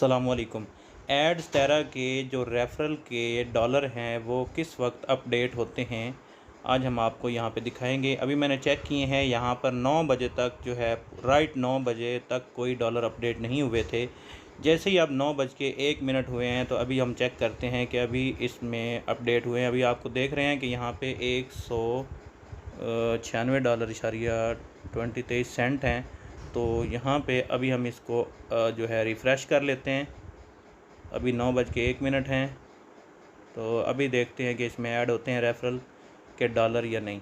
अस्सलामुअलैकुम। एडस्टेरा के जो रेफ़रल के डॉलर हैं वो किस वक्त अपडेट होते हैं, आज हम आपको यहाँ पे दिखाएंगे। अभी मैंने चेक किए हैं, यहाँ पर 9 बजे तक जो है, राइट 9 बजे तक कोई डॉलर अपडेट नहीं हुए थे। जैसे ही अब 9:01 हुए हैं तो अभी हम चेक करते हैं कि अभी इसमें अपडेट हुए हैं। अभी आपको देख रहे हैं कि यहाँ पे $196.23 हैं। तो यहाँ पे अभी हम इसको जो है रिफ़्रेश कर लेते हैं। अभी 9:01 हैं, तो अभी देखते हैं कि इसमें ऐड होते हैं रेफ़रल के डॉलर या नहीं।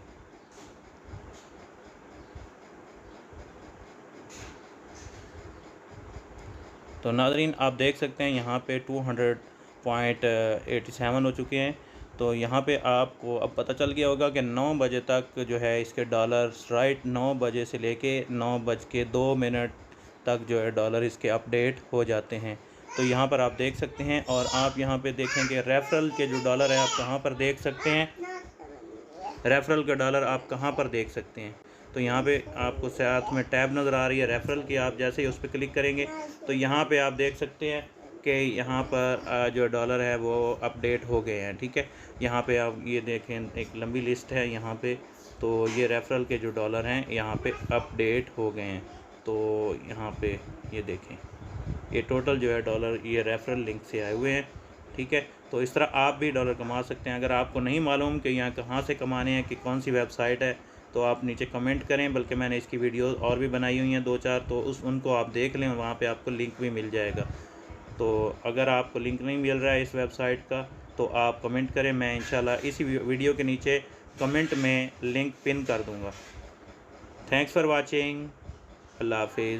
तो नाज़रीन, आप देख सकते हैं यहाँ पे 200.87 हो चुके हैं। तो यहाँ पे आपको अब पता चल गया होगा कि 9 बजे तक जो है इसके डॉलर्स, राइट 9 बजे से लेके 9:02 तक जो है डॉलर इसके अपडेट हो जाते हैं। तो यहाँ पर आप देख सकते हैं, और आप यहाँ पे देखेंगे रेफ़रल के जो डॉलर है आप कहाँ पर देख सकते हैं। रेफ़रल के डॉलर आप कहाँ पर देख सकते हैं, तो यहाँ पे आपको साथ में टैब नज़र आ रही है रेफ़रल की। आप जैसे ही उस पर क्लिक करेंगे तो यहाँ पे आप देख सकते हैं कि यहाँ पर जो डॉलर है वो अपडेट हो गए हैं। ठीक है, यहाँ पे आप ये देखें, एक लंबी लिस्ट है यहाँ पे। तो ये रेफ़रल के जो डॉलर हैं यहाँ पे अपडेट हो गए हैं। तो यहाँ पे ये देखें, ये टोटल जो है डॉलर ये रेफ़रल लिंक से आए हुए हैं। ठीक है, तो इस तरह आप भी डॉलर कमा सकते हैं। अगर आपको नहीं मालूम कि यहाँ कहाँ से कमाने हैं, कि कौन सी वेबसाइट है, तो आप नीचे कमेंट करें। बल्कि मैंने इसकी वीडियो और भी बनाई हुई हैं 2-4, तो उनको आप देख लें, वहाँ पे आपको लिंक भी मिल जाएगा। तो अगर आपको लिंक नहीं मिल रहा है इस वेबसाइट का, तो आप कमेंट करें, मैं इंशाल्लाह इसी वीडियो के नीचे कमेंट में लिंक पिन कर दूँगा। Thanks for watching. अल्लाह हाफिज़।